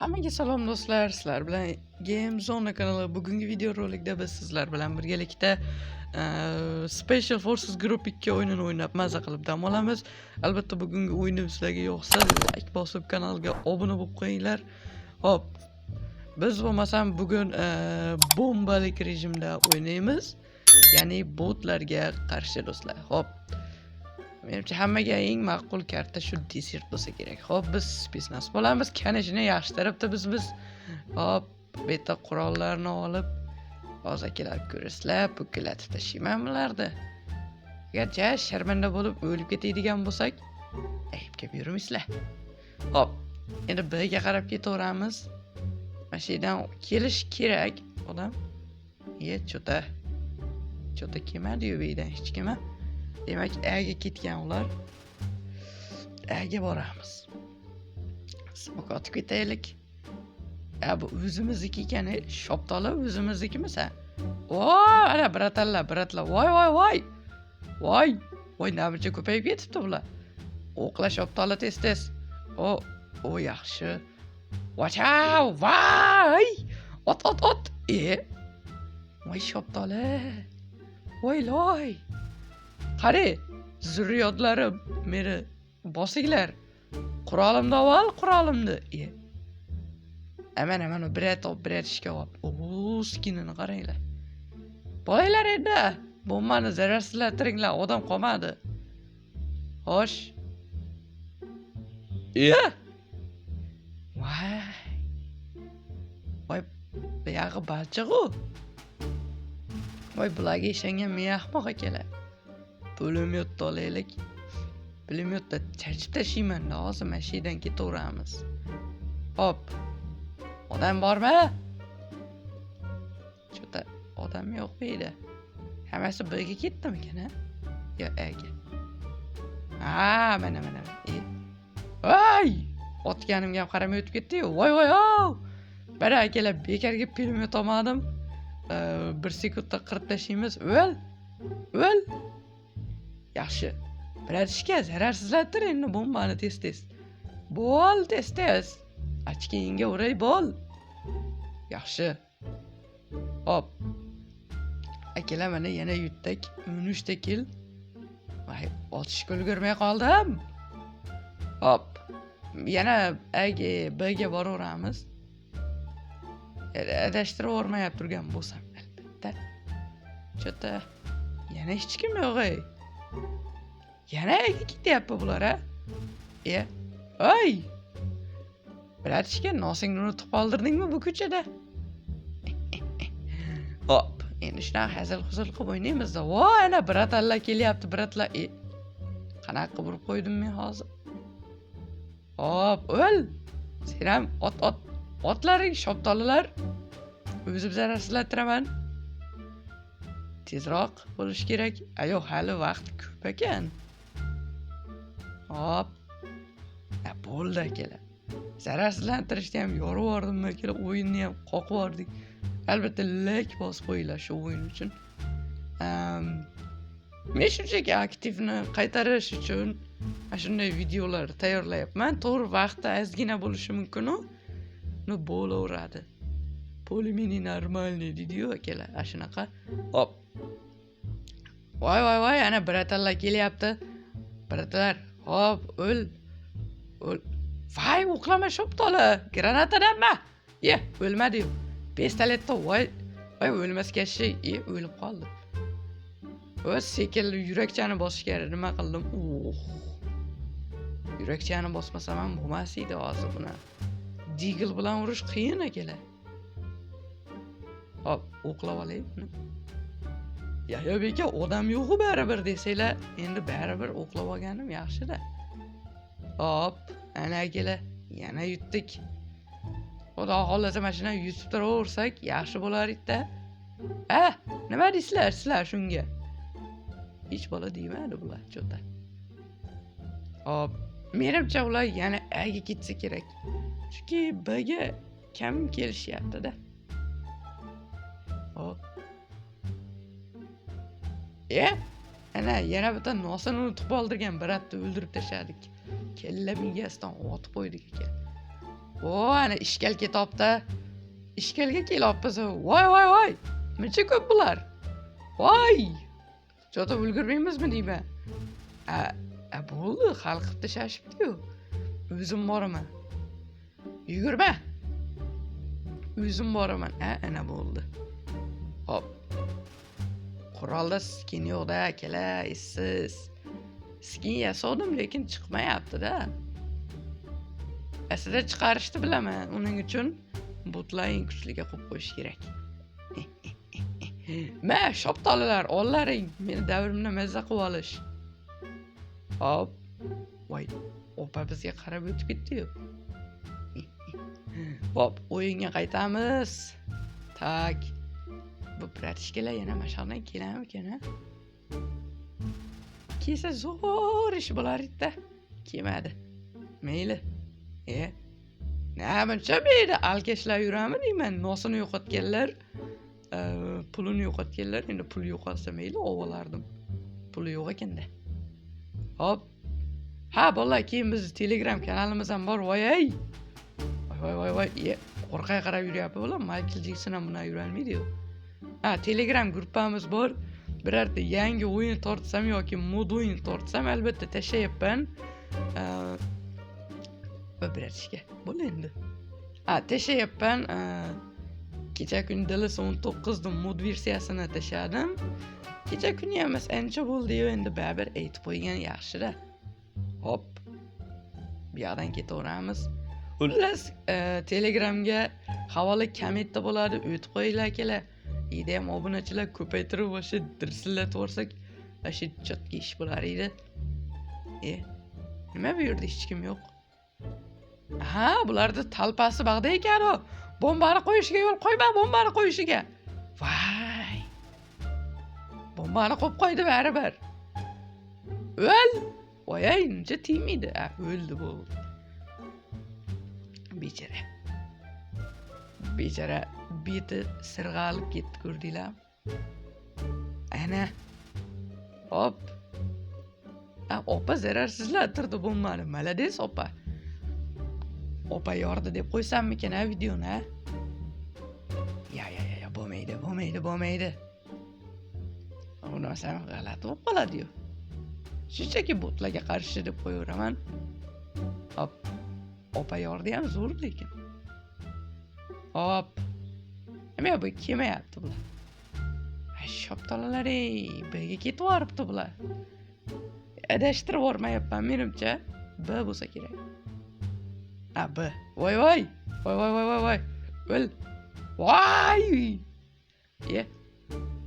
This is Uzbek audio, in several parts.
Hammaga salom do'stlar, sizlar bilan Game Zone kanali. Bugungi video rolikda biz sizlar bilan birgalikda Special Forces Group 2 o'yinini o'ynab maza qilib dam olamiz. Albatta bugungi o'yinim sizlarga yoqsa, like bosib kanalga obuna bo'lib qo'yinglar. Hop. Biz bo'lmasam bugun bombalik rejimda o'ynaymiz. Ya'ni botlarga qarshi do'stlar. Hop. Menimcha hammaga eng ma'qul karta shu desert bo'lsa kerak. Hop, biz spesnas bo'lamiz. Kanishni yaxshi tarafda biz hop, beta qurollarni olib hozir kelib ko'rasizlar, bukilatib tashlayman bularni. Agarcha sharmanda bo'lib o'lib ketadigan bo'lsak, aybga buyurmaysizlar. Hop, endi Bga qarab ketaveramiz. Mana shu yerdan kelish kerak odam. Chota kelmadi-yu bu yerdan hech kim. Demak, A'ga ketgan ular. A'ga boramiz. Smok otib ketaylik. Bu o'zimizniki ekan, shoptoli o'zimiznikimisa? Voy, ana bratlar. Voy, nabircha ko'payib ketibdi bular. O'qla shoptoli tez. O yaxshi. Vochav, voy! Ot. Voy shoptoli. Voy. Qari, zurriyodlarim, meni bosinglar. Qurolimni. Aman birat ishga olib. Skinini qaranglar. Bolanglar endi, bombani zararsizlantiringlar, odam qolmadi. Xo'sh. Voy, buyog'i balchiq-u. Voy, bularga ishongan men ahmoq akalar. Pulemyotni olaylik. Pulemyotda chachib tashlayman, hozir mashinadan ketaveramiz. Hop. Odam bormi? Chota odam yo'q bu yerda. Hammasi Bga ketdimikan, ha? Yo, A'ga. Mana. Voy! Otganimga ham qaramay o'tib ketdi-yu. Voy. Mana akalar, bekarga pulemyot olmadim. 1 sekundda qirib tashlaymiz. O'l. Yaxshi. Biratishga zararsizlantir endi bombani tez. Bol tez. Achkingga uray bol. Yaxshi. Hop. Akalar, mana yana yutdik. 13 ta kill. Voy, otishga ulgurmay qoldim. Hop. Yana Bga boraveramiz. Adashtirib o'rmayib turgan bo'lsam albatta. Chota yana hech kim yo'q-ey. Yana ketyapti bular, ha? Oy! Biratishga nosingni unutib qoldirdingmi bu ko'chada? Hop, endi shunaqa hazil-huzul qilib o'ynaymiz-da. Voy, ana bratlar kelyapti, bratlar. Qanaqa qilib qo'ydim men hozir? Hop, o'l. Sen ham otlaring shoptolilar. O'zim zararsizlantiraman. Tezroq bo'lish kerak. Yo'q, hali vaqt ko'p ekan. Hop. Bo'ldi akalar. Zararsizlantirishni ham yorib yubordim akalar, o'yinni ham qoqib yubordik. Albatta like bosib qo'yinglar shu o'yin uchun. Men shunchaki aktivni qaytarish uchun mana shunday videolar tayyorlayapman. To'g'ri, vaqti ozgina bo'lishi mumkin-u. Bo'laveradi. Polimini normalniy deydi-yu akalar, shunaqa. Hop. Voy, ana bratlar kelyapti. Bratlar, hop, o'l. Voy, o'qlama shoptoli. Granatadanmi? O'lmadi-yu. Pistoletda voy, o'lmasga shay, o'lib qoldi. O'z sekilli yurakchani bosishga nima qildim? Yurakchani bosmasam ham bo'lmas edi hozir buni. Deagle bilan urish qiyin akalar. Hop, o'qlab olaymi? Yo beka, odam yo'q-ku baribir desanglar, endi baribir o'qlab olganim yaxshi-da. Hop, ana akalar, yana yutdik. Xudo xolasa mashina yutib turaversak, yaxshi bo'lar edi-da. Nima deysizlar sizlar shunga? Hech bola deymadi bular, chota. Hop, menimcha ular yana A'ga ketsa kerak. Chunki Bga kam kelishyapti-da. Hop. Ana yana bitta nosini unutib qoldirgan bratni o'ldirib tashladik. Kella mingasidan otib qo'ydik ekan. Ana ishkal ketyapti. Ishkalga kelyapmiz. Voy. Necha ko'p bular? Voy! Chota ulgurmaymizmi deyman. Bo'ldi, xalqibdi shashibdi-ku. O'zim boraman. Yugurma. O'zim boraman. Ana bo'ldi. Hop. Qurolda skin yo'qda, akala, issiz. Skin yasodim, lekin chiqmayapti-da. Aslida chiqarishni bilaman. Uning uchun botlaring kuchliga qo'yib qo'yish kerak. Ma, shoptolalar, ollaring, meni davrimni mazza qilib olish. Hop. Voy, opa bizga qarab o'tib ketdi-yu. Hop, o'yinga qaytamiz. Tak. Bu bratishkalar yana mashaqdan kelarmikan-a? Kelsa zo'r ish bo'lar edi-da. Kelmadi. Mayli. Buncha meni alkashlar yurami deyman. Nosini yo'qotganlar, pulini yo'qotganlar, endi pul yo'qolsa mayli ovolardim. Puli yo'q ekanda. Hop. Ha, bolalar, keyin biz Telegram kanalimiz ham bor. Voy. Qo'rqay qarab yuryapti bular. Michael Jackson ham bunday yura olmaydi-yu. Telegram gruppamiz bor. Birorta yangi o'yin tortsam yoki mod o'yin tortsam albatta tashlayapman. Bratishka. Bo'l endi. Tashlayapman. Kecha kundali 19 da mod versiyasini tashladim. Kecha kuni emas, ancha bo'ldi-yu, endi baribir aytib qo'ygan yaxshi-da. Hop. Bu yoqdan ketaveramiz. Xullas, Telegramga havola kommentda bo'ladi, o'tib qo'yinglar akalar. Edi ham obunachilar ko'paytirib o'sha dirsillatib o'rsak, o'sha chotga ish bo'lar edi. Nima bu yerda hech kim yo'q? Bularda talpasi bag'da ekan-ku. Bombani qo'yishiga yo'l qo'yma, bombani qo'yishiga. Voy. Bombani qo'yib qo'ydi baribir. O'l. Voy, uncha tegmaydi. O'ldi bo'ldi. Bechara beti sirg'alib ketdi, ko'rdinglar? Ana. Hop. Opa zararsizlantirdi bombani. Malades opa. Opa yordi deb qo'ysammikan videoni? Ya, bo'lmaydi. Undan g'alati bo'lib qoladi-yu. Shunchaki botlarga qarshi deb qo'yaveraman. Hop. Opa yordi ham zo'r lekin. Hop. Nima bu kelmayapti bular? Shoptolalar, birga ketib yoribdi bular. Adashtirib yormayapman menimcha. B bo'lsa kerak. B. Voy. O'l. Voy.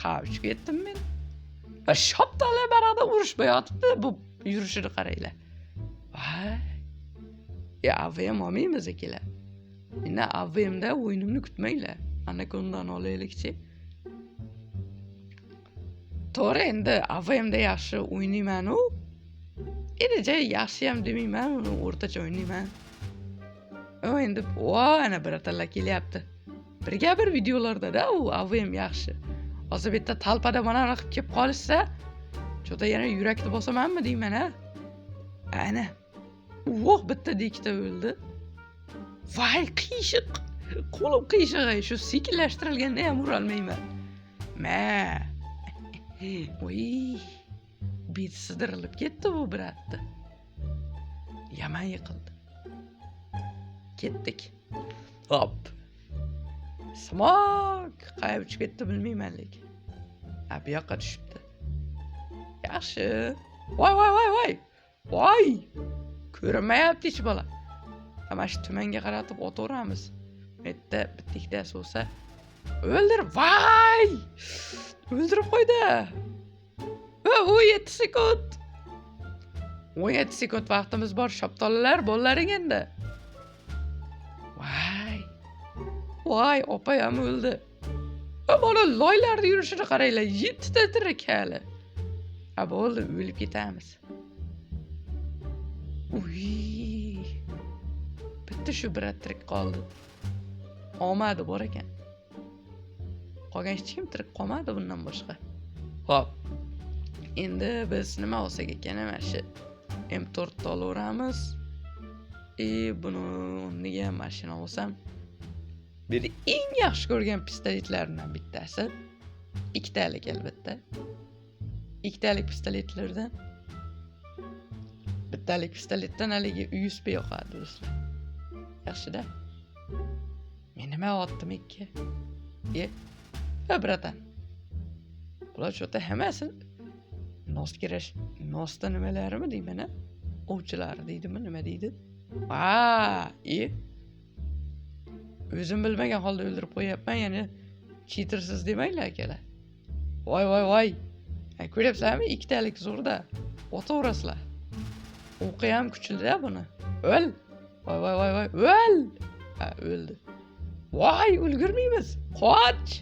Qavishib ketdim men. Shoptolalar barada urushmayotibdi. Bu yurishini qaranglar. Voy. AVM olmaymiz akalar. Meni AVMda o'yinimni kutmanglar. Anakondan olaylikchi. To'g'ri, endi AVMda yaxshi o'ynayman-u. Endi yaxshi ham demayman, uni o'rtacha o'ynayman. Endi ana biratalar kelyapti. Birga bir videolarda-da u AVM yaxshi. Hozir bitta talpada mana raqib kelib qolsa, chota yana yurakni bosamanmi deyman-a? Ana. Bitta ikkita o'ldi. Voy, qiyshiq. Qo'lim qiyshiq, shu sekinlashtirilganda ham ura olmayman. Voy. Bet sidirilib ketdi bu biratda. Yaman yiqildi. Ketdik. Hop. Smok. Qayerga uchib ketdi bilmayman lekin. Bu yoqqa tushibdi. Yaxshi. Voy. Ko'rinmayapti hech bola. Mana shu tumanga qaratib o'taveramiz. Bitta ikkitasi bo'lsa o'ldirib. Voy! O'ldirib qo'ydi. 17 sekund. 17 sekund vaqtimiz bor, shoptolalar, bo'llaring endi. Voy, opa ham o'ldi. Bola loylarda yurishini qaranglar, 7 ta tirik hali. Bo'ldi, o'lib ketamiz. Bitta shu birat tirik qoldi. Omadi bor ekan. Qolgan hech kim tirik qolmadi bundan boshqa. Hop. Endi biz nima olsak ekan, mana shu M4 olaveramiz. Buni nega mashina olsam? Bir eng yaxshi ko'rgan pistoletlarimdan bittasi. Ikkitalik albatta. Ikkitalik pistoletlardan bittalik pistoletdan haligi USB yoqadi do'stlar. Yaxshi-da. Men nima otdim ikki? Bratan. Bular cho'ta hammasi nosda nimalarimi deyman a? Ovchilar deydimi, nima deydi? O'zim bilmagan holda o'ldirib qo'yapman, ya'ni cheatersiz demanglar akalar. Voy. Ko'ryapsizlarmi? Ikkitalik zo'rda. O'taverasizlar. O'qi ham kuchli-da buni. O'l. Voy. O'l. O'ldi. Voy, ulgurmaymiz. Qoch.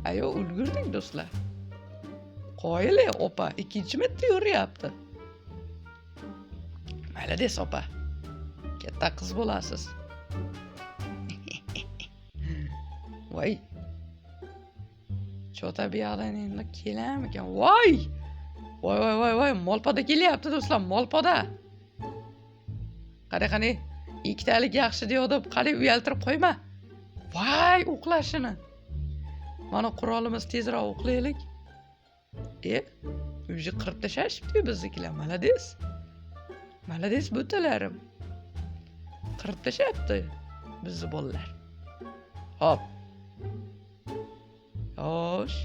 Ayo, ulgurdik do'stlar. Qoyil opa, ikkinchi marta yuryapti. Malades opa. Katta qiz bo'lasiz. Voy. Cho'ta bu yoqdan endi kelarmikan? Voy, molpoda kelyapti do'stlar, molpoda. Qani, ikkitalik yaxshi deyotib, qani uyaltirib qo'yma. Voy, o'qlashini. Mana qurolimiz tezroq o'qlaylik. O'zi qirib tashashibdi biznikilar. Malades butalarim. Qirib tashayapti bizni bolalar. Hop. Xo'sh.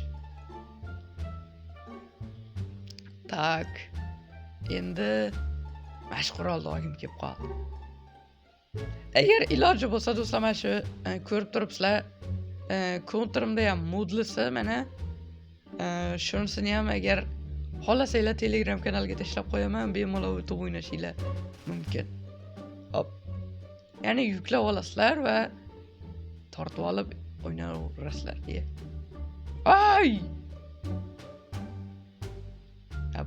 Tak. Endi mashqurolni olgim kelib qoldi. Agar iloji bo'lsa do'stlar, mana shu ko'rib turibsizlar, kontrimda ham modlisi mana shunisini ham agar xohlasanglar Telegram kanaliga tashlab qo'yaman, bemalol o'tib o'ynashinglar mumkin. Hop. Ya'ni yuklab olasizlar va tortib olib o'ynaverasizlar. Ay!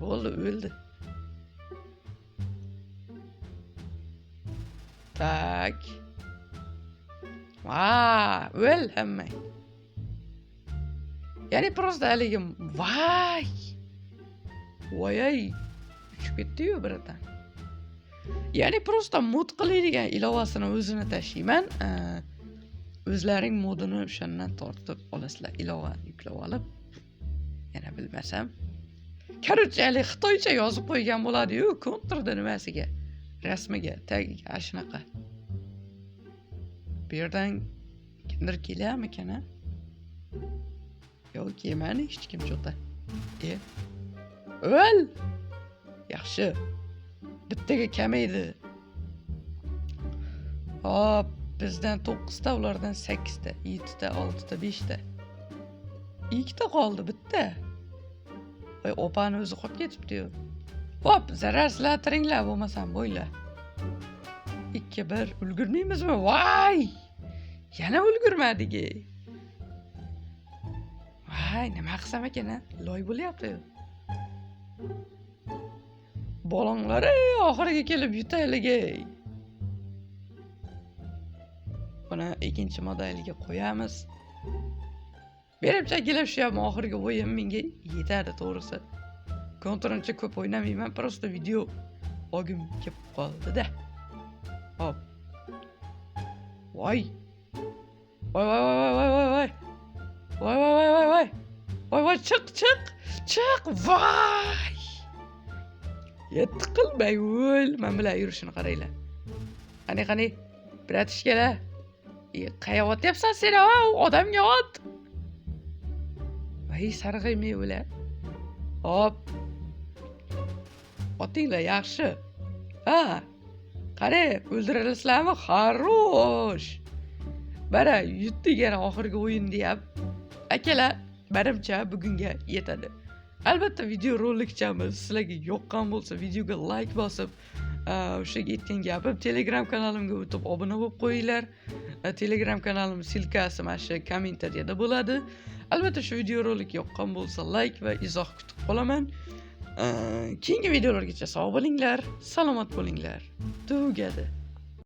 Bo'ldi, o'ldi. Tak. O'l hamma. Ya'ni prosta haligi voy. Uchib ketdi-yu birdan. Ya'ni prosta mod qiladigan ilovasini o'zini tashiyman. O'zlaring modini o'shandan tortib olasizlar, ilovani yuklab olib. Yana bilmasam, korotchali xitoycha yozib qo'ygan bo'ladi-yu, kontrda nimasiga, rasmiga, tagiga shunaqa. Bu yerdan kimdir kelyapmikan a? Yo'q, kelmadi hech kim cho'ta. O'l! Yaxshi. Bittaga kamaydi. Hop, bizdan 9 ta, ulardan 8 ta, 7 ta, 6 ta, 5 ta. 2 ta qoldi, bitta. Voy, opani o'zi qolib ketibdi-yu. Hop, zararsizlantiringlar bo'lmasam bo'ylar. 2-1 ulgurmaymizmi? Voy! Yana ulgurmadik. Voy, nima qilsam ekan, loy bo'lyapti-yu. Bolonglar, oxiriga kelib yutaylik. Buni ikkinchi modeliga qo'yamiz. Menimcha kelib shu ham oxirgi o'yin menga yetadi, to'g'risi. Kontrincha ko'p o'ynamayman, prosta video olgim kelib qoldi-da. Hop. Voy. Voy, chiq. Voy. Yetti qilmay o'l. Men bilan yurishini qaranglar. Qani, bratishkalar. Qayoqqa otyapsan sen? Odamga ot. Voy, sarg'aymay o'lar. Hop. Otinglar yaxshi. Qani, o'ldirasizlarmi? Xarosh. Mana yutdik yana oxirgi o'yin deyap. Akalar, menimcha bugunga yetadi. Albatta video rolikchamiz sizlarga yoqqan bo'lsa, videoga like bosib, o'shaga aytgan gapim, Telegram kanalimga o'tib obuna bo'lib qo'yinglar. Telegram kanalim silkasi mana shu kommentariyada bo'ladi. Albatta shu video rolik yoqqan bo'lsa, like va izoh kutib qolaman. Keyingi videolargacha sog' bo'linglar, salomat bo'linglar. Tugadi.